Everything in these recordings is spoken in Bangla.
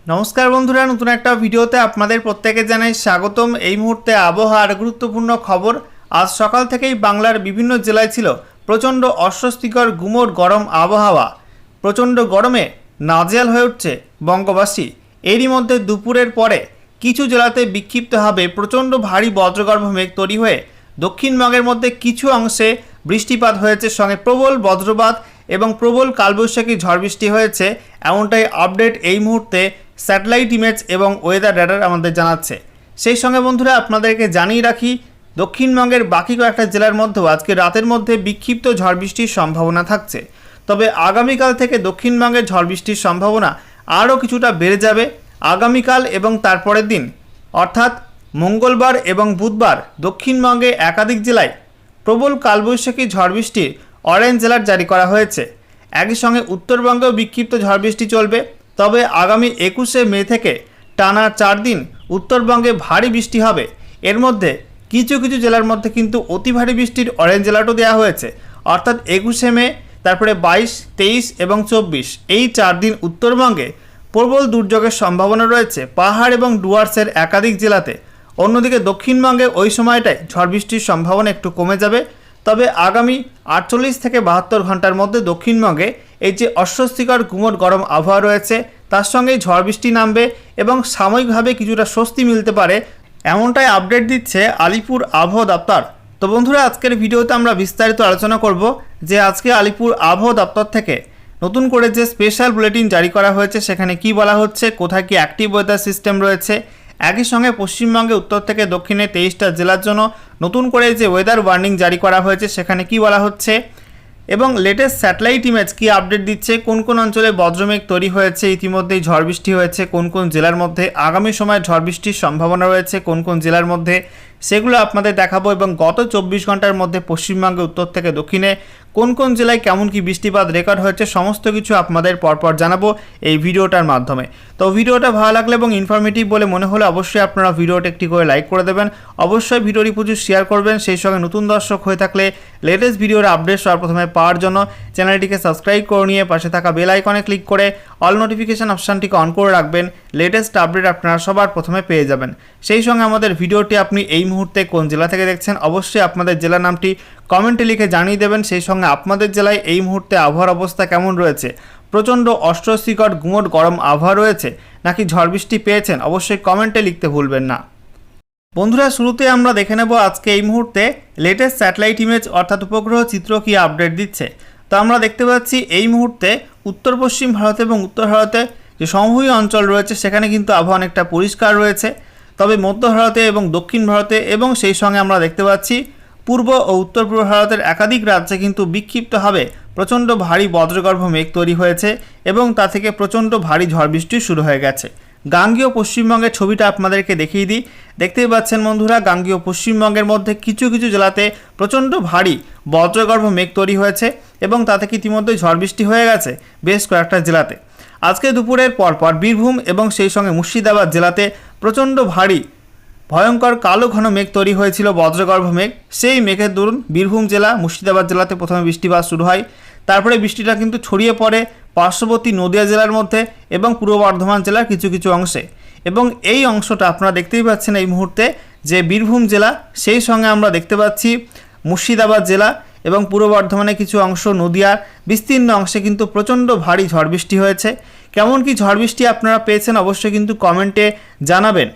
নমস্কার বন্ধুরা, নতুন একটা ভিডিওতে আপনাদের প্রত্যেকে জানাই স্বাগতম। এই মুহূর্তে আবহাওয়ার গুরুত্বপূর্ণ খবর। আজ সকাল থেকেই বাংলার বিভিন্ন জেলায় ছিল প্রচণ্ড অস্বস্তিকর গুমোট গরম আবহাওয়া। প্রচণ্ড গরমে নাজেহাল হয়ে উঠছে বঙ্গবাসী। এরই মধ্যে দুপুরের পরে কিছু জেলাতে বিক্ষিপ্তভাবে প্রচণ্ড ভারী বজ্রগর্ভ মেঘ তৈরি হয়ে দক্ষিণবঙ্গের মধ্যে কিছু অংশে বৃষ্টিপাত হয়েছে, সঙ্গে প্রবল বজ্রপাত এবং প্রবল কালবৈশাখী ঝড় বৃষ্টি হয়েছে। এমনটাই আপডেট এই মুহূর্তে স্যাটেলাইট ইমেজ এবং ওয়েদার রেডার আমাদের জানাচ্ছে। সেই সঙ্গে বন্ধুরা আপনাদেরকে জানিয়ে রাখি, দক্ষিণবঙ্গের বাকি কয়েকটা জেলার মধ্যেও আজকে রাতের মধ্যে বিক্ষিপ্ত ঝড় বৃষ্টির সম্ভাবনা থাকছে। তবে আগামীকাল থেকে দক্ষিণবঙ্গের ঝড় বৃষ্টির সম্ভাবনা আরও কিছুটা বেড়ে যাবে। আগামীকাল এবং তারপরের দিন অর্থাৎ মঙ্গলবার এবং বুধবার দক্ষিণবঙ্গে একাধিক জেলায় প্রবল কালবৈশাখী ঝড় বৃষ্টির অরেঞ্জ অ্যালার্ট জারি করা হয়েছে। একই সঙ্গে উত্তরবঙ্গেও বিক্ষিপ্ত ঝড় বৃষ্টি চলবে। তবে আগামী 21শে মে থেকে টানা 4 দিন উত্তরবঙ্গে ভারী বৃষ্টি হবে। এর মধ্যে কিছু কিছু জেলার মধ্যে কিন্তু অতি ভারী বৃষ্টির অরেঞ্জ অ্যালার্টও দেওয়া হয়েছে। অর্থাৎ 21শে মে, তারপরে 22, 23 এবং 24 এই 4 দিন উত্তরবঙ্গে প্রবল দুর্যোগের সম্ভাবনা রয়েছে পাহাড় এবং ডুয়ার্সের একাধিক জেলাতে। অন্যদিকে দক্ষিণবঙ্গে ওই সময়টায় ঝড় বৃষ্টির সম্ভাবনা একটু কমে যাবে। তবে আগামী 48 থেকে 72 ঘন্টার মধ্যে দক্ষিণবঙ্গে এই যে অস্বস্তিকর গুমোট গরম আবহাওয়া রয়েছে তার সঙ্গেই ঝড় বৃষ্টি নামবে এবং সাময়িকভাবে কিছুটা স্বস্তি মিলতে পারে, এমনটাই আপডেট দিচ্ছে আলিপুর আবহাওয়া দপ্তর। তো বন্ধুরা, আজকের ভিডিওতে আমরা বিস্তারিত আলোচনা করব যে আজকে আলিপুর আবহাওয়া দপ্তর থেকে নতুন করে যে স্পেশাল বুলেটিন জারি করা হয়েছে সেখানে কি বলা হচ্ছে, কোথায় কি অ্যাক্টিভ ওয়েদার সিস্টেম রয়েছে। একই সঙ্গে পশ্চিমবঙ্গে উত্তর থেকে দক্ষিণে 23টা জেলার জন্য নতুন করে যে ওয়েদার ওয়ার্নিং জারি করা হয়েছে সেখানে কি বলা হচ্ছে এবং লেটেস্ট স্যাটেলাইট ইমেজ কি আপডেট দিচ্ছে, কোন কোন অঞ্চলে বজ্রমেঘ তৈরি হয়েছে, ইতিমধ্যেই ঝড় বৃষ্টি হয়েছে কোন কোন জেলার মধ্যে, আগামী সময়ে ঝড় বৃষ্টির সম্ভাবনা রয়েছে কোন কোন জেলার মধ্যে, সেগুলো আপনাদের দেখাবো। এবং গত 24 ঘন্টার মধ্যে পশ্চিমবঙ্গে উত্তর থেকে দক্ষিণে কোন কোন জেলায় কেমন কি বৃষ্টিপাত রেকর্ড হয়েছে সমস্ত কিছু আপনাদের পরপর জানাবো এই ভিডিওটার মাধ্যমে। তো ভিডিওটা ভালো লাগলে এবং ইনফরমেটিভ বলে মনে হলে অবশ্যই আপনারা ভিডিওটা একটি করে লাইক করে দেবেন, অবশ্যই ভিডিওটি প্রচুর শেয়ার করবেন। সেই সঙ্গে নতুন দর্শক হয়ে থাকলে লেটেস্ট ভিডিওর আপডেট সবার প্রথমে পাওয়ার জন্য চ্যানেলটিকে সাবস্ক্রাইব করে নিয়ে পাশে থাকা বেল আইকনে ক্লিক করে অল নোটিফিকেশন অপশানটিকে অন করে রাখবেন। লেটেস্ট আপডেট আপনারা সবার প্রথমে পেয়ে যাবেন। সেই সঙ্গে আমাদের ভিডিওটি আপনি এই মুহূর্তে কোন জেলা থেকে দেখছেন অবশ্যই আপনাদের জেলার নামটি কমেন্টে লিখে জানিয়ে দেবেন। সেই সঙ্গে আপনাদের জেলায় এই মুহূর্তে আবহাওয়ার অবস্থা কেমন রয়েছে, প্রচণ্ড অস্বস্তিকর গুমোট গরম আবহাওয়া রয়েছে নাকি ঝড় বৃষ্টি পেয়েছেন, অবশ্যই কমেন্টে লিখতে ভুলবেন না। বন্ধুরা, শুরুতে আমরা দেখে নেব আজকে এই মুহূর্তে লেটেস্ট স্যাটেলাইট ইমেজ অর্থাৎ উপগ্রহ চিত্র কি আপডেট দিচ্ছে। তো আমরা দেখতে পাচ্ছি এই মুহূর্তে উত্তর পশ্চিম ভারত এবং উত্তর ভারতে যে সমভূমি অঞ্চল রয়েছে সেখানে কিন্তু আবহাওয়া অনেকটা পরিষ্কার রয়েছে। তবে মধ্য ভারতে এবং দক্ষিণ ভারতে এবং সেই সঙ্গে আমরা দেখতে পাচ্ছি পূর্ব ও উত্তর পূর্ব ভারতের একাধিক রাজ্যে কিন্তু বিক্ষিপ্তভাবে প্রচণ্ড ভারী বজ্রগর্ভ মেঘ তৈরি হয়েছে এবং তা থেকে প্রচণ্ড ভারী ঝড় বৃষ্টি শুরু হয়ে গেছে। গাঙ্গেয় পশ্চিমবঙ্গের ছবিটা আপনাদেরকে দেখিয়ে দিই। দেখতেই পাচ্ছেন বন্ধুরা, গাঙ্গেয় পশ্চিমবঙ্গের মধ্যে কিছু কিছু জেলাতে প্রচণ্ড ভারী বজ্রগর্ভ মেঘ তৈরি হয়েছে এবং তা থেকে ইতিমধ্যে ঝড় বৃষ্টি হয়ে গেছে বেশ কয়েকটা জেলাতে। আজকে দুপুরের পরপর বীরভূম এবং সেই সঙ্গে মুর্শিদাবাদ জেলাতে প্রচণ্ড ভারী ভয়ঙ্কর কালো ঘন মেঘ তৈরি হয়েছিল, বজ্রগর্ভ মেঘ। সেই মেঘের দরুন বীরভূম জেলা, মুর্শিদাবাদ জেলাতে প্রথমে বৃষ্টিপাত শুরু হয়। তারপরে বৃষ্টিটা কিন্তু ছড়িয়ে পড়ে পার্শ্ববর্তী নদিয়া জেলার মধ্যে এবং পূর্ব বর্ধমান জেলার কিছু কিছু অংশে। এবং এই অংশটা আপনারা দেখতেই পাচ্ছেন এই মুহূর্তে যে বীরভূম জেলা, সেই সঙ্গে আমরা দেখতে পাচ্ছি মুর্শিদাবাদ জেলা এবং পূর্ব বর্ধমানের কিছু অংশ, নদিয়ার বিস্তীর্ণ অংশে কিন্তু প্রচণ্ড ভারী ঝড় বৃষ্টি হয়েছে। কেমন কি ঝড় বৃষ্টি আপনারা পেয়েছেন অবশ্যই কিন্তু কমেন্টে জানাবেন।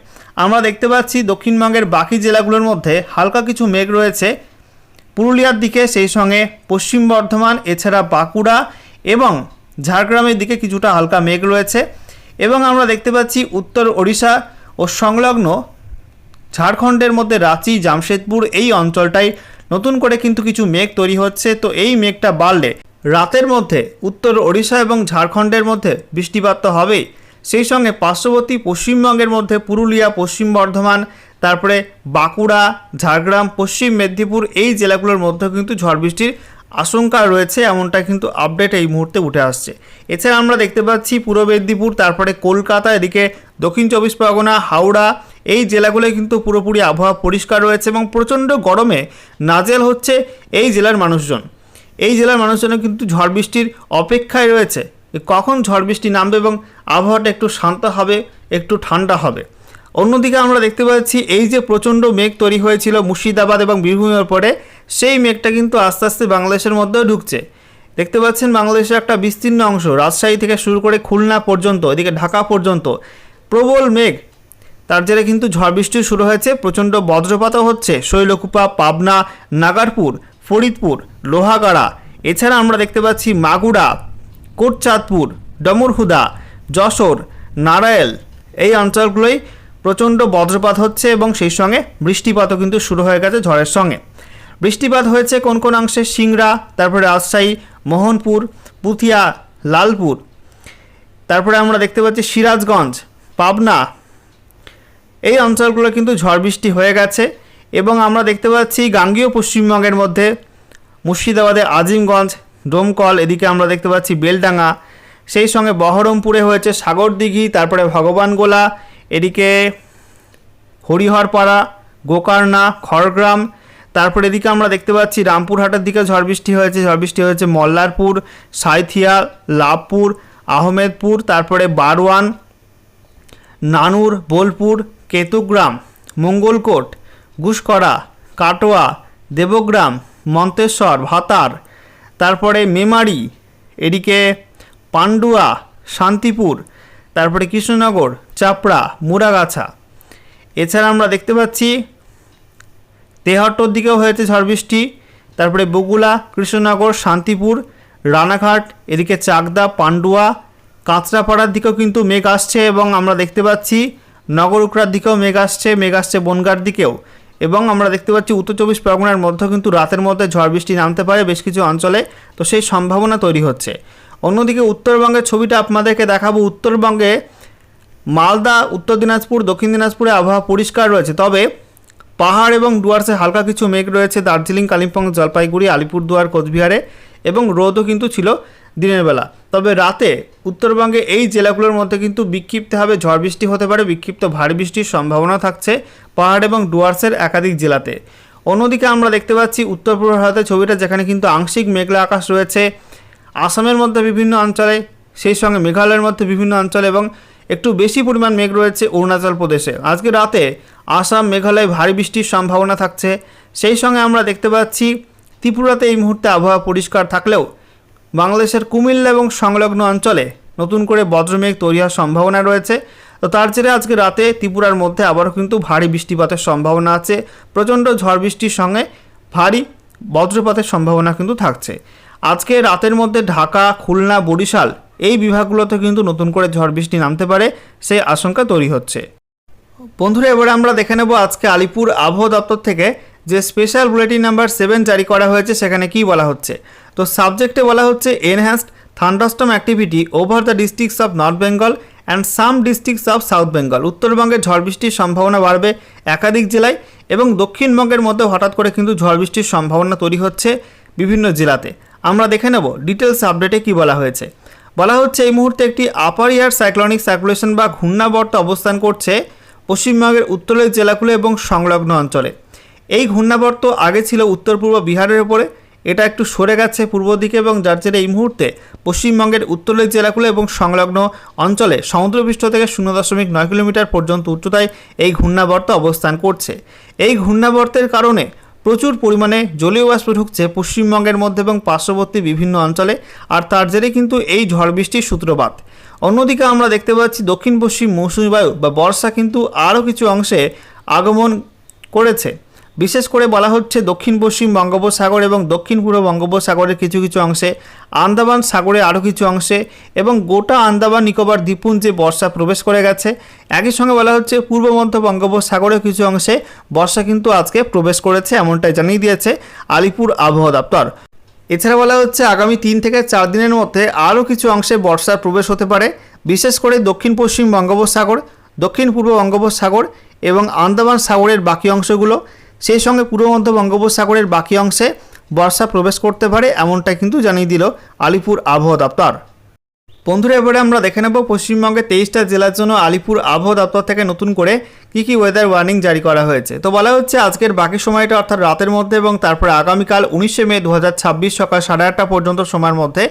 আমরা দেখতে পাচ্ছি দক্ষিণবঙ্গের বাকি জেলাগুলোর মধ্যে হালকা কিছু মেঘ রয়েছে পুরুলিয়ার দিকে, সেই সঙ্গে পশ্চিম বর্ধমান, এছাড়া বাঁকুড়া এবং ঝাড়গ্রামের দিকে কিছুটা হালকা মেঘ রয়েছে। এবং আমরা দেখতে পাচ্ছি উত্তর ওড়িশা ও সংলগ্ন ঝাড়খণ্ডের মধ্যে রাঁচি, জামশেদপুর এই অঞ্চলটাই নতুন করে কিন্তু কিছু মেঘ তৈরি হচ্ছে। তো এই মেঘটা বাড়লে রাতের মধ্যে উত্তর ওড়িশা এবং ঝাড়খণ্ডের মধ্যে বৃষ্টিপাত তো হবেই, সেই সঙ্গে পার্শ্ববর্তী পশ্চিমবঙ্গের মধ্যে পুরুলিয়া, পশ্চিম বর্ধমান, তারপরে বাঁকুড়া, ঝাড়গ্রাম, পশ্চিম মেদিনীপুর এই জেলাগুলোর মধ্যেও কিন্তু ঝড় বৃষ্টির আশঙ্কা রয়েছে, এমনটা কিন্তু আপডেট এই মুহূর্তে উঠে আসছে। এছাড়া আমরা দেখতে পাচ্ছি পূর্ব মেদিনীপুর, তারপরে কলকাতা, এদিকে দক্ষিণ 24 পরগনা, হাওড়া এই জেলাগুলোয় কিন্তু পুরোপুরি আবহাওয়া পরিষ্কার রয়েছে এবং প্রচণ্ড গরমে নাজেহাল হচ্ছে এই জেলার মানুষজন। এই জেলার মানুষজন কিন্তু ঝড় বৃষ্টির অপেক্ষায় রয়েছে কখন ঝড় বৃষ্টি নামবে এবং আবহাওয়াটা একটু শান্ত হবে, একটু ঠান্ডা হবে। অন্যদিকে আমরা দেখতে পাচ্ছি এই যে প্রচণ্ড মেঘ তৈরি হয়েছিল মুর্শিদাবাদ এবং বীরভূমের উপরে, সেই মেঘটা কিন্তু আস্তে আস্তে বাংলাদেশের মধ্যেও ঢুকছে। দেখতে পাচ্ছেন বাংলাদেশের একটা বিস্তীর্ণ অংশ, রাজশাহী থেকে শুরু করে খুলনা পর্যন্ত, এদিকে ঢাকা পর্যন্ত প্রবল মেঘ, তার জেরে কিন্তু ঝড় বৃষ্টি শুরু হয়েছে, প্রচণ্ড বজ্রপাতও হচ্ছে শৈলকুপা, পাবনা, নাগারপুর, ফরিদপুর, লোহাগাড়া। এছাড়া আমরা দেখতে পাচ্ছি মাগুরা, কোটচাঁদপুর, ডমরহুদা, যশোর, নারায়েল, এই অঞ্চলগুলোই প্রচণ্ড বজ্রপাত হচ্ছে এবং সেই সঙ্গে বৃষ্টিপাতও কিন্তু শুরু হয়ে গেছে ঝড়ের সঙ্গে। বৃষ্টিপাত হয়েছে কোন কোন অংশে? সিংড়া, তারপরে রাজশাহী, মোহনপুর, পুথিয়া, লালপুর, তারপরে আমরা দেখতে পাচ্ছি সিরাজগঞ্জ, পাবনা, এই অঞ্চলগুলো কিন্তু ঝড় বৃষ্টি হয়ে গেছে। এবং আমরা দেখতে পাচ্ছি গাঙ্গেয় পশ্চিমবঙ্গের মধ্যে মুর্শিদাবাদে আজিমগঞ্জ, ডোমকল, এদিকে আমরা দেখতে পাচ্ছি বেলডাঙ্গা, সেই সঙ্গে বহরমপুরে হয়েছে সাগরদিঘি, তারপরে ভগবানগোলা, এদিকে হরিহরপাড়া, গোকর্ণা, খড়গ্রাম, তারপরে এদিকে আমরা দেখতে পাচ্ছি রামপুরহাটের দিকে ঝড় বৃষ্টি হয়েছে মল্লারপুর, সাঁইথিয়া, লাভপুর, আহমেদপুর, তারপরে বারওয়ান, নানুর, বোলপুর, কেতুগ্রাম, মঙ্গলকোট, গুসকরা, কাটোয়া, দেবগ্রাম, মন্তেশ্বর, ভাতার, তারপরে মেমারি, এদিকে পান্ডুয়া, শান্তিপুর, তারপরে কৃষ্ণনগর, চাপড়া, মুরাগাছা। এছাড়া আমরা দেখতে পাচ্ছি তেহট্টর দিকেও হয়েছে ঝড় বৃষ্টি, তারপরে বগুলা, কৃষ্ণনগর, শান্তিপুর, রানাঘাট, এদিকে চাকদা, পান্ডুয়া, কাঁচরাপাড়ার দিকেও কিন্তু মেঘ আসছে এবং আমরা দেখতে পাচ্ছি নগরুকড়ার দিকেও মেঘ আসছে বনগাঁর দিকেও। এবং আমরা দেখতে পাচ্ছি উত্তর চব্বিশ পরগনার মধ্যেও কিন্তু রাতের মধ্যে ঝড় বৃষ্টি নামতে পারে বেশ কিছু অঞ্চলে, তো সেই সম্ভাবনা তৈরি হচ্ছে। অন্যদিকে উত্তরবঙ্গের ছবিটা আপনাদেরকে দেখাবো। উত্তরবঙ্গে মালদা, উত্তর দিনাজপুর, দক্ষিণ দিনাজপুরে আবহাওয়া পরিষ্কার রয়েছে, তবে পাহাড় এবং ডুয়ার্সে হালকা কিছু মেঘ রয়েছে দার্জিলিং, কালিম্পং, জলপাইগুড়ি, আলিপুরদুয়ার, কোচবিহারে, এবং রোদও কিন্তু ছিল দিনের বেলা। তবে রাতে উত্তরবঙ্গে এই জেলাগুলোর মধ্যে কিন্তু বিক্ষিপ্তভাবে ঝড় বৃষ্টি হতে পারে, বিক্ষিপ্ত ভারী বৃষ্টির সম্ভাবনা থাকছে পাহাড় এবং ডুয়ার্সের একাধিক জেলাতে। অন্যদিকে আমরা দেখতে পাচ্ছি উত্তর পূর্ব ভারতের ছবিটা, যেখানে কিন্তু আংশিক মেঘলা আকাশ রয়েছে আসামের মধ্যে বিভিন্ন অঞ্চলে, সেই সঙ্গে মেঘালয়ের মধ্যে বিভিন্ন অঞ্চলে, এবং একটু বেশি পরিমাণ মেঘ রয়েছে অরুণাচল প্রদেশে। আজকে রাতে আসাম, মেঘালয় ভারী বৃষ্টির সম্ভাবনা থাকছে। সেই সঙ্গে আমরা দেখতে পাচ্ছি ত্রিপুরাতে এই মুহূর্তে আবহাওয়া পরিষ্কার থাকলেও বাংলাদেশের কুমিল্লা এবং সংলগ্ন অঞ্চলে নতুন করে বজ্রমেঘ তৈরি হওয়ার সম্ভাবনা রয়েছে। তো তার জেরে আজকে রাতে ত্রিপুরার মধ্যে আবারও কিন্তু ভারী বৃষ্টিপাতের সম্ভাবনা আছে, প্রচণ্ড ঝড় বৃষ্টির সঙ্গে ভারী বজ্রপাতের সম্ভাবনা কিন্তু থাকছে। আজকে রাতের মধ্যে ঢাকা, খুলনা, বরিশাল এই বিভাগগুলোতে কিন্তু নতুন করে ঝড় বৃষ্টি নামতে পারে, সেই আশঙ্কা তৈরি হচ্ছে। বন্ধুরা, এবারে আমরা দেখে নেব আজকে আলিপুর আবহাওয়া দপ্তর থেকে যে স্পেশাল বুলেটিন নাম্বার 7 জারি করা হয়েছে সেখানে কি বলা হচ্ছে। তো সাবজেক্টে বলা হচ্ছে enhanced thunderstorm activity over the districts of north Bengal and some districts of south Bengal. উত্তরবঙ্গে ঝড় বৃষ্টির সম্ভাবনা বাড়বে একাধিক জেলায়, এবং দক্ষিণবঙ্গের মধ্যে হঠাৎ করে কিন্তু ঝড় বৃষ্টির সম্ভাবনা তৈরি হচ্ছে বিভিন্ন জেলাতে। আমরা দেখে নেব ডিটেলস আপডেটে কি বলা হয়েছে। বলা হচ্ছে এই মুহূর্তে একটি আপার এয়ার সাইক্লোনিক সার্কুলেশন বা ঘূর্ণাবর্ত অবস্থান করছে পশ্চিমবঙ্গের উত্তরের জেলাগুলো এবং সংলগ্ন অঞ্চলে। এই ঘূর্ণাবর্ত আগে ছিল উত্তর পূর্ব বিহারের উপরে, এটা একটু সরে গেছে পূর্ব দিকে, এবং যার জেরে এই মুহূর্তে পশ্চিমবঙ্গের উত্তরের জেলাগুলো এবং সংলগ্ন অঞ্চলে সমুদ্রপৃষ্ঠ থেকে 0.9 কিলোমিটার পর্যন্ত উচ্চতায় এই ঘূর্ণাবর্ত অবস্থান করছে। এই ঘূর্ণাবর্তের কারণে প্রচুর পরিমাণে জলীয় বাষ্প ঢুকছে পশ্চিমবঙ্গের মধ্যে এবং পার্শ্ববর্তী বিভিন্ন অঞ্চলে, আর তার জেরে কিন্তু এই ঝড় বৃষ্টির সূত্রপাত। অন্যদিকে আমরা দেখতে পাচ্ছি দক্ষিণ পশ্চিম মৌসুমী বায়ু বা বর্ষা কিন্তু আরও কিছু অংশে আগমন করেছে। বিশেষ করে বলা হচ্ছে দক্ষিণ পশ্চিম বঙ্গোপসাগর এবং দক্ষিণ পূর্ব বঙ্গোপসাগরের কিছু কিছু অংশে, আন্দামান সাগরে আরও কিছু অংশে, এবং গোটা আন্দামান নিকোবর দ্বীপপুঞ্জে বর্ষা প্রবেশ করে গেছে। একই সঙ্গে বলা হচ্ছে পূর্ব মধ্য বঙ্গোপসাগরের কিছু অংশে বর্ষা কিন্তু আজকে প্রবেশ করেছে, এমনটাই জানিয়ে দিয়েছে আলিপুর আবহাওয়া দপ্তর। এছাড়া বলা হচ্ছে আগামী 3 থেকে 4 দিনের মধ্যে আরও কিছু অংশে বর্ষার প্রবেশ হতে পারে, বিশেষ করে দক্ষিণ পশ্চিম বঙ্গোপসাগর, দক্ষিণ পূর্ব বঙ্গোপসাগর এবং আন্দামান সাগরের বাকি অংশগুলো, সেই সঙ্গে পূর্ব মধ্য বঙ্গোপসাগরের বাকি অংশে বর্ষা প্রবেশ করতে পারে, এমনটাই কিন্তু জানিয়ে দিল আলিপুর আবহাওয়া দপ্তর। বন্ধুরা, এবারে আমরা দেখে নেব পশ্চিমবঙ্গের 23টা জেলার জন্য আলিপুর আবহাওয়া দপ্তর থেকে নতুন করে কী ওয়েদার ওয়ার্নিং জারি করা হয়েছে। তো বলা হচ্ছে আজকের বাকি সময়টা অর্থাৎ রাতের মধ্যে এবং তারপরে আগামীকাল 19শে মে 2026 সকাল 8:30 পর্যন্ত সময়ের মধ্যে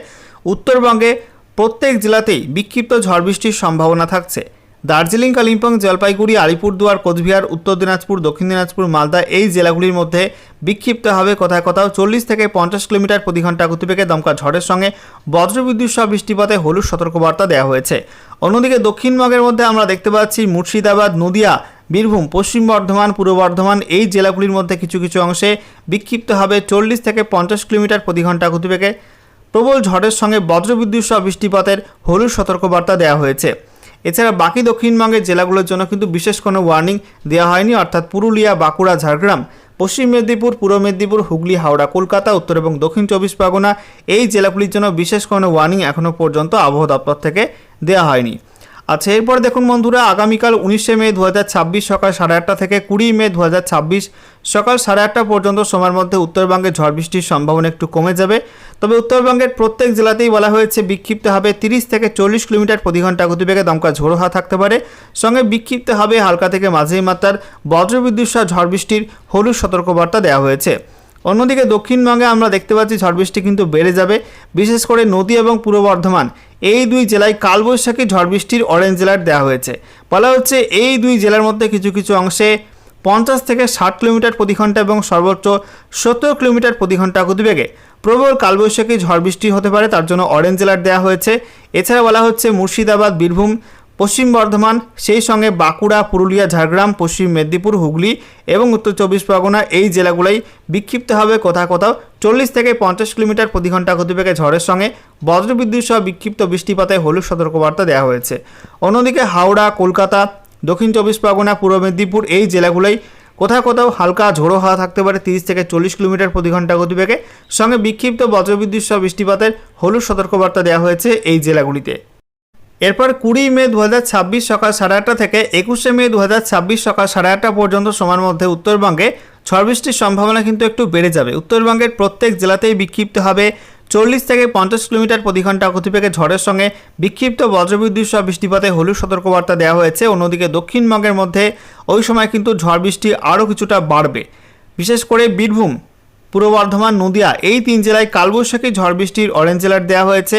উত্তরবঙ্গে প্রত্যেক জেলাতেই বিক্ষিপ্ত ঝড় বৃষ্টির সম্ভাবনা থাকছে। দার্জিলিং, কালিম্পং, জলপাইগুড়ি, আলিপুরদুয়ার, কোচবিহার, উত্তর দিনাজপুর, দক্ষিণ দিনাজপুর, মালদা এই জেলাগুলির মধ্যে বিক্ষিপ্তভাবে কোথাও কোথাও 40 থেকে 50 কিলোমিটার প্রতি ঘন্টা গতিবেগে দমকা ঝড়ের সঙ্গে বজ্রবিদ্যুৎ সহ বৃষ্টিপাতে হলুদ সতর্কবার্তা দেওয়া হয়েছে। অন্যদিকে দক্ষিণবঙ্গের মধ্যে আমরা দেখতে পাচ্ছি মুর্শিদাবাদ, নদিয়া, বীরভূম, পশ্চিম বর্ধমান, পূর্ব বর্ধমান এই জেলাগুলির মধ্যে কিছু কিছু অংশে বিক্ষিপ্তভাবে 40 থেকে 50 কিলোমিটার প্রতি ঘন্টা গতিবেগে প্রবল ঝড়ের সঙ্গে বজ্রবিদ্যুৎ সহ বৃষ্টিপাতের হলুদ সতর্কবার্তা দেওয়া হয়েছে। এছাড়া বাকি দক্ষিণবঙ্গের জেলাগুলোর জন্য কিন্তু বিশেষ কোনো ওয়ার্নিং দেওয়া হয়নি, অর্থাৎ পুরুলিয়া, বাঁকুড়া, ঝাড়গ্রাম, পশ্চিম মেদিনীপুর, পূর্ব মেদিনীপুর, হুগলি, হাওড়া, কলকাতা, উত্তর এবং দক্ষিণ 24 পরগনা এই জেলাগুলির জন্য বিশেষ কোনো ওয়ার্নিং এখনও পর্যন্ত আবহাওয়া দপ্তর থেকে দেওয়া হয়নি। আচ্ছা, এরপর দেখুন বন্ধুরা, আগামীকাল 19শে মে 2026 সকাল 8:30 থেকে 20 মে 2026 সকাল 8:30 পর্যন্ত সময়ের মধ্যে উত্তরবঙ্গে ঝড় বৃষ্টির সম্ভাবনা একটু কমে যাবে। তবে উত্তরবঙ্গের প্রত্যেক জেলাতেই বলা হয়েছে বিক্ষিপ্ত হবে 30 থেকে 40 কিলোমিটার প্রতি ঘন্টা গতিবেগে দমকা ঝোড়ো হাওয়া থাকতে পারে, সঙ্গে বিক্ষিপ্ত হবে হালকা থেকে মাঝারি মাত্রার বজ্রবিদ্যুৎ সহ ঝড় বৃষ্টির হলুদ সতর্কবার্তা দেওয়া হয়েছে। অন্যদিকে দক্ষিণবঙ্গে আমরা দেখতে পাচ্ছি ঝড় বৃষ্টি কিন্তু বেড়ে যাবে, বিশেষ করে নদী এবং পূর্ব বর্ধমান এই দুই জেলায় কালবৈশাখী ঝড় বৃষ্টির অরেঞ্জ অ্যালার্ট দেওয়া হয়েছে। বলা হচ্ছে এই দুই জেলার মধ্যে কিছু কিছু অংশে 50 থেকে 60 কিলোমিটার প্রতি ঘন্টা এবং সর্বোচ্চ 70 কিলোমিটার প্রতি ঘন্টা গতিবেগে প্রবল কালবৈশাখী ঝড় বৃষ্টি হতে পারে, তার জন্য অরেঞ্জ অ্যালার্ট দেওয়া হয়েছে। এছাড়া বলা হচ্ছে মুর্শিদাবাদ, বীরভূম, পশ্চিম বর্ধমান, সেই সঙ্গে বাঁকুড়া, পুরুলিয়া, ঝাড়গ্রাম, পশ্চিম মেদিনীপুর, হুগলি এবং উত্তর 24 পরগনা এই জেলাগুলোই বিক্ষিপ্ত হবে কোথাও কোথাও 40 থেকে 50 কিলোমিটার প্রতি ঘন্টা গতিবেগে ঝড়ের সঙ্গে বজ্রবিদ্যুৎ সহ বিক্ষিপ্ত বৃষ্টিপাতে হলুদ সতর্কবার্তা দেওয়া হয়েছে। অন্যদিকে হাওড়া, কলকাতা, দক্ষিণ 24 পরগনা, পূর্ব মেদিনীপুর এই জেলাগুলোই কোথাও কোথাও হালকা ঝোড়ো হাওয়া থাকতে পারে 30 থেকে 40 কিলোমিটার প্রতি ঘন্টা গতিবেগে, সঙ্গে বিক্ষিপ্ত বজ্রবিদ্যুৎ সহ বৃষ্টিপাতের হলুদ সতর্কবার্তা দেওয়া হয়েছে এই জেলাগুলিতে। এরপর 20 মে 2026 সকাল 8:30 থেকে 21শে মে 2026 সকাল 8:30 পর্যন্ত সময়ের মধ্যে উত্তরবঙ্গে ঝড় বৃষ্টির সম্ভাবনা কিন্তু একটু বেড়ে যাবে। উত্তরবঙ্গের প্রত্যেক জেলাতেই বিক্ষিপ্ত হবে 40 থেকে 50 কিলোমিটার প্রতি ঘন্টা গতিবেগে ঝড়ের সঙ্গে বিক্ষিপ্ত বজ্রবিদ্যুৎ সহ বৃষ্টিপাতে হলুদ সতর্কবার্তা দেওয়া হয়েছে। অন্যদিকে দক্ষিণবঙ্গের মধ্যে ওই সময় কিন্তু ঝড় বৃষ্টি আরও কিছুটা বাড়বে, বিশেষ করে বীরভূম, পূর্ব বর্ধমান, নদিয়া এই তিন জেলায় কালবৈশাখী ঝড় বৃষ্টির অরেঞ্জ অ্যালার্ট দেওয়া হয়েছে।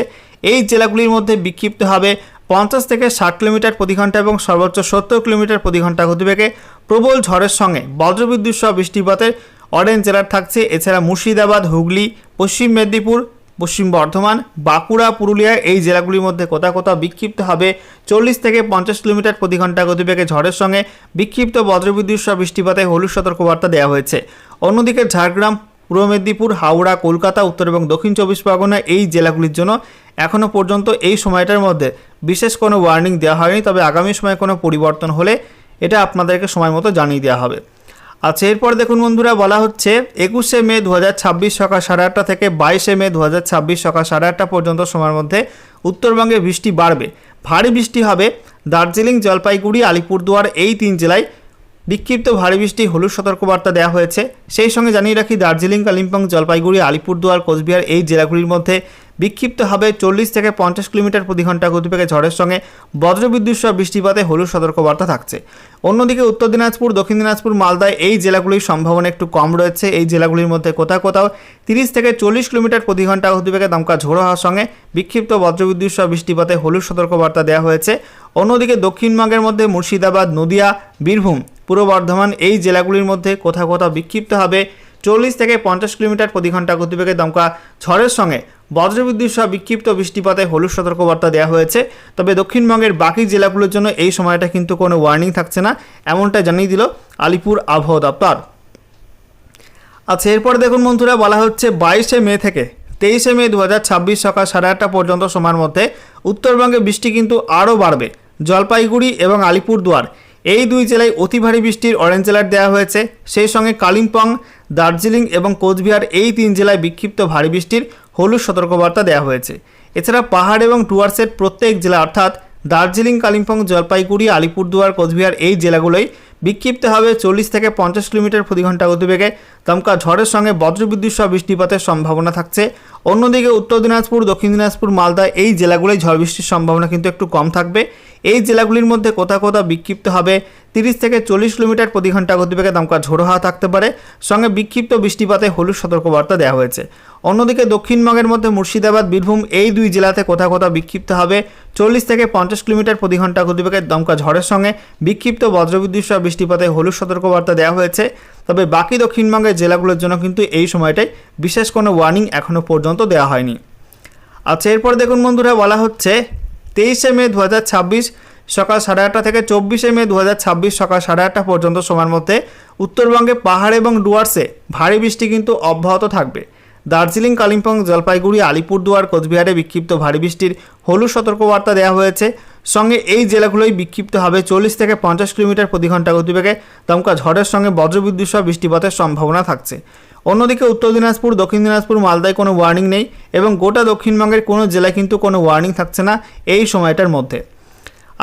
এই জেলাগুলির মধ্যে বিক্ষিপ্ত হবে 50 থেকে 60 কিলোমিটার প্রতি ঘন্টা এবং সর্বোচ্চ 70 কিলোমিটার প্রতি ঘন্টা গতিবেগে প্রবল ঝড়ের সঙ্গে বজ্রবিদ্যুৎ সহ বৃষ্টিপাতের অরেঞ্জ অ্যালার্ট থাকছে। এছাড়া মুর্শিদাবাদ, হুগলি, পশ্চিম মেদিনীপুর, পশ্চিম বর্ধমান, বাঁকুড়া, পুরুলিয়া এই জেলাগুলির মধ্যে কোথাও কোথাও বিক্ষিপ্ত হবে 40 থেকে 50 কিলোমিটার প্রতি ঘন্টা গতিবেগে ঝড়ের সঙ্গে বিক্ষিপ্ত বজ্রবিদ্যুৎ সহ বৃষ্টিপাতে হলুদ সতর্কবার্তা দেওয়া হয়েছে। অন্যদিকে ঝাড়গ্রাম, পূর্ব মেদিনীপুর, হাওড়া, কলকাতা, উত্তর এবং দক্ষিণ 24 পরগনা এই জেলাগুলির জন্য এখনও পর্যন্ত এই সময়টার মধ্যে বিশেষ কোনো ওয়ার্নিং দেওয়া হয়নি, তবে আগামী সময়ে কোনো পরিবর্তন হলে এটা আপনাদেরকে সময় মতো জানিয়ে দেওয়া হবে। আচ্ছা, এরপর দেখুন বন্ধুরা, বলা হচ্ছে 21শে মে 2026 সকাল 8:30 থেকে 22শে মে 2026 সকাল 8:30 পর্যন্ত সময়ের মধ্যে উত্তরবঙ্গে বৃষ্টি বাড়বে, ভারী বৃষ্টি হবে। দার্জিলিং, জলপাইগুড়ি, আলিপুরদুয়ার এই তিন জেলায় বিক্ষিপ্ত ভারী বৃষ্টি হলুদ সতর্কবার্তা দেওয়া হয়েছে। সেই সঙ্গে জানিয়ে রাখি দার্জিলিং, কালিম্পং, জলপাইগুড়ি, আলিপুরদুয়ার, কোচবিহার এই জেলাগুলির মধ্যে বিক্ষিপ্ত হবে 40 থেকে 50 কিলোমিটার প্রতি ঘন্টা গতিবেগে ঝড়ের সঙ্গে বজ্রবিদ্যুৎ সহ বৃষ্টিপাতে হলুদ সতর্কবার্তা থাকছে। অন্যদিকে উত্তর দিনাজপুর, দক্ষিণ দিনাজপুর, মালদায় এই জেলাগুলির সম্ভাবনা একটু কম রয়েছে। এই জেলাগুলির মধ্যে কোথাও কোথাও 30 থেকে 40 কিলোমিটার প্রতি ঘন্টা গতিবেগে দমকা ঝোড়ো হাওয়ার সঙ্গে বিক্ষিপ্ত বজ্রবিদ্যুৎ সহ বৃষ্টিপাতে হলুদ সতর্কবার্তা দেওয়া হয়েছে। অন্যদিকে দক্ষিণবঙ্গের মধ্যে মুর্শিদাবাদ, নদিয়া, বীরভূম, পূর্ব বর্ধমান এই জেলাগুলির মধ্যে কোথাও কোথাও বিক্ষিপ্ত হবে 40 থেকে 50 কিলোমিটার প্রতি ঘন্টা গতিবেগে দমকা ঝড়ের সঙ্গে বজ্রবিদ্যুৎ সহ বিক্ষিপ্ত বৃষ্টিপাতে হলুদ সতর্কবার্তা দেওয়া হয়েছে। তবে দক্ষিণবঙ্গের বাকি জেলাগুলোর জন্য এই সময়টা কিন্তু কোনো ওয়ার্নিং থাকছে না, এমনটা জানিয়ে দিল আলিপুর আবহাওয়া দপ্তর। আচ্ছা, এরপর দেখুন বন্ধুরা, বলা হচ্ছে 22শে মে থেকে 23শে মে 2026 সকাল 8:30 পর্যন্ত সময়ের মধ্যে উত্তরবঙ্গে বৃষ্টি কিন্তু আরও বাড়বে। জলপাইগুড়ি এবং আলিপুরদুয়ার এই দুই জেলায় অতি ভারী বৃষ্টির অরেঞ্জ অ্যালার্ট দেওয়া হয়েছে। সেই সঙ্গে কালিম্পং, দার্জিলিং এবং কোচবিহার এই তিন জেলায় বিক্ষিপ্ত ভারী বৃষ্টির হলুদ সতর্কবার্তা দেওয়া হয়েছে। এছাড়া পাহাড় এবং ডুয়ার্সের প্রত্যেক জেলা অর্থাৎ দার্জিলিং, কালিম্পং, জলপাইগুড়ি, আলিপুরদুয়ার, কোচবিহার এই জেলাগুলোই বিক্ষিপ্ত হবে 40 থেকে 50 কিলোমিটার প্রতি ঘন্টা গতিবেগে দমকা ঝড়ের সঙ্গে বজ্রবিদ্যুৎ সহ বৃষ্টিপাতের সম্ভাবনা থাকছে। অন্যদিকে উত্তর দিনাজপুর, দক্ষিণ দিনাজপুর, মালদা এই জেলাগুলোয় ঝড় বৃষ্টির সম্ভাবনা কিন্তু একটু কম থাকবে। এই জেলাগুলির মধ্যে কোথাও কোথাও বিক্ষিপ্ত হবে 30 থেকে 40 কিলোমিটার প্রতি ঘন্টা গতিবেগে দমকা ঝোড়ো হাওয়া থাকতে পারে, সঙ্গে বিক্ষিপ্ত বৃষ্টিপাতে হলুদ সতর্কবার্তা দেওয়া হয়েছে। অন্যদিকে দক্ষিণবঙ্গের মধ্যে মুর্শিদাবাদ, বীরভূম এই দুই জেলাতে কোথাও কোথাও বিক্ষিপ্ত হবে 40 থেকে 50 কিলোমিটার প্রতি ঘন্টা গতিবেগে দমকা ঝড়ের সঙ্গে বিক্ষিপ্ত বজ্রবিদ্যুৎ সহ বৃষ্টিপাতে হলুদ সতর্কবার্তা দেওয়া হয়েছে। তবে বাকি দক্ষিণবঙ্গের জেলাগুলোর জন্য কিন্তু এই সময়টায় বিশেষ কোনো ওয়ার্নিং এখনও পর্যন্ত দেওয়া হয়নি। আচ্ছা, এরপর দেখুন বন্ধুরা, বলা হচ্ছে 23শে মে 2026 সকাল 8:30 থেকে 24শে মে 2026 সকাল 8:30 পর্যন্ত সময়ের মধ্যে উত্তরবঙ্গে পাহাড় এবং ডুয়ার্সে ভারী বৃষ্টি কিন্তু অব্যাহত থাকবে। দার্জিলিং, কালিম্পং, জলপাইগুড়ি, আলিপুরদুয়ার, কোচবিহারে বিক্ষিপ্ত ভারী বৃষ্টির হলুদ সতর্কবার্তা দেওয়া হয়েছে। সঙ্গে এই জেলাগুলোই বিক্ষিপ্ত হবে 40 থেকে 50 কিলোমিটার প্রতি ঘন্টা গতিবেগে দমকা ঝড়ের সঙ্গে বজ্রবিদ্যুৎ সহ বৃষ্টিপাতের সম্ভাবনা থাকছে। অন্যদিকে উত্তর দিনাজপুর, দক্ষিণ দিনাজপুর, মালদায় কোনো ওয়ার্নিং নেই এবং গোটা দক্ষিণবঙ্গের কোনো জেলায় কিন্তু কোনো ওয়ার্নিং থাকছে না এই সময়টার মধ্যে।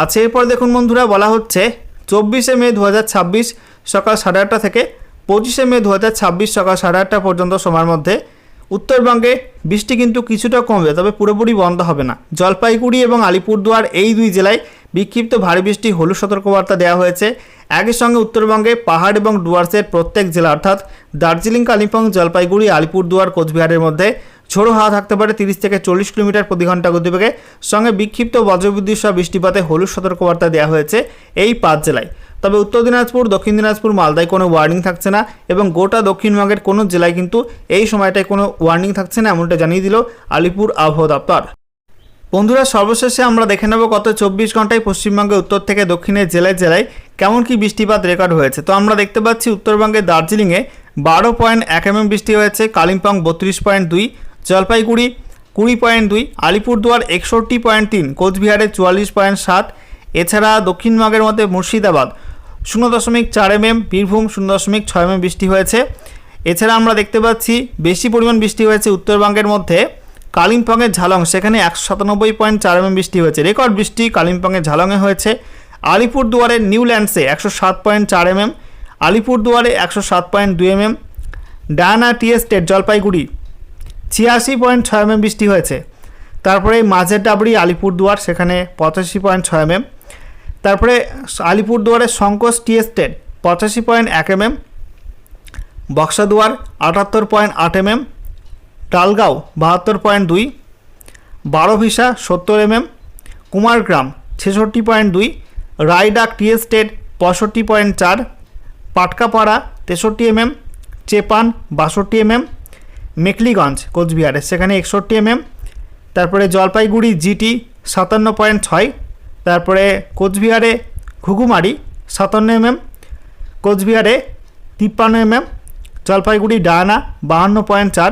আচ্ছা, এরপর দেখুন বন্ধুরা, বলা হচ্ছে 24শে মে 2026 সকাল 8:30 থেকে 25শে মে 2026 সকাল 8:30 পর্যন্ত সময়ের মধ্যে উত্তরবঙ্গে বৃষ্টি কিন্তু কিছুটা কমবে, তবে পুরোপুরি বন্ধ হবে না। জলপাইগুড়ি এবং আলিপুরদুয়ার এই দুই জেলায় বিক্ষিপ্ত ভারী বৃষ্টি হলুদ সতর্কবার্তা দেওয়া হয়েছে। একই সঙ্গে উত্তরবঙ্গে পাহাড় এবং ডুয়ার্সের প্রত্যেক জেলা অর্থাৎ দার্জিলিং, কালিম্পং, জলপাইগুড়ি, আলিপুরদুয়ার, কোচবিহারের মধ্যে ঝোড়ো হাওয়া থাকতে পারে 30 থেকে 40 কিলোমিটার প্রতি ঘন্টা গতিবেগে, সঙ্গে বিক্ষিপ্ত বজ্রবিদ্যুৎ সহ বৃষ্টিপাতে হলুদ সতর্কবার্তা দেওয়া হয়েছে এই 5 জেলায়। তবে উত্তর দিনাজপুর, দক্ষিণ দিনাজপুর, মালদায় কোনো ওয়ার্নিং থাকছে না এবং গোটা দক্ষিণবঙ্গের কোনো জেলায় কিন্তু এই সময়টায় কোনো ওয়ার্নিং থাকছে না, এমনটা জানিয়ে দিল আলিপুর আবহাওয়া দপ্তর। বন্ধুরা, সর্বশেষে আমরা দেখে নেব গত 24 ঘন্টায় পশ্চিমবঙ্গে উত্তর থেকে দক্ষিণের জেলায় জেলায় কেমন কি বৃষ্টিপাত রেকর্ড হয়েছে। তো আমরা দেখতে পাচ্ছি উত্তরবঙ্গের দার্জিলিংয়ে 12.1 mm বৃষ্টি হয়েছে, কালিম্পং 32.2, জলপাইগুড়ি 20.2, আলিপুরদুয়ার 61.3, কোচবিহারে 44.7। এছাড়া দক্ষিণবঙ্গের মধ্যে মুর্শিদাবাদ 0.4 mm, বীরভূম 0.6 mm বৃষ্টি হয়েছে। এছাড়া আমরা দেখতে পাচ্ছি বেশি পরিমাণ বৃষ্টি হয়েছে উত্তরবঙ্গের মধ্যে কালিম্পংয়ের ঝালং, সেখানে 197.4 mm বৃষ্টি হয়েছে। রেকর্ড বৃষ্টি কালিম্পংয়ের ঝালংয়ে হয়েছে। আলিপুরদুয়ারের নিউল্যান্ডসে 107.4 mm, আলিপুরদুয়ারে 107.2 mm, Diana tea estate Jalpaiguri 86.6 mm বৃষ্টি হয়েছে। তারপরে মাঝের ডাবরি আলিপুরদুয়ার, সেখানে 85.6 mm। তারপরে আলিপুরদুয়ারের Sankosh tea estate 85.1 mm, Buxaduar 78.8 mm, Talgaon 72.2, Barobisha 70 mm, Kumargram 66.2, Raidak tea estate 65.4, Patkapara 63 mm, Chepan 62 mm, Mekhliganj কোচবিহারে সেখানে 61 mm। তারপরে জলপাইগুড়ি জিটি 57.6, তারপরে কোচবিহারে ঘুঘুমারি 57 mm, কোচবিহারে 53 mm, Jalpaiguri Diana 52.4,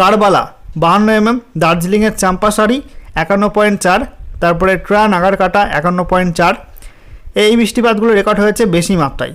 Karbala 52 mm, দার্জিলিংয়ের চাম্পাসারি 51.4, তারপরে ট্রা নাগারকাটা 51.4। এই বৃষ্টিপাতগুলো রেকর্ড হয়েছে বেশি মাত্রায়।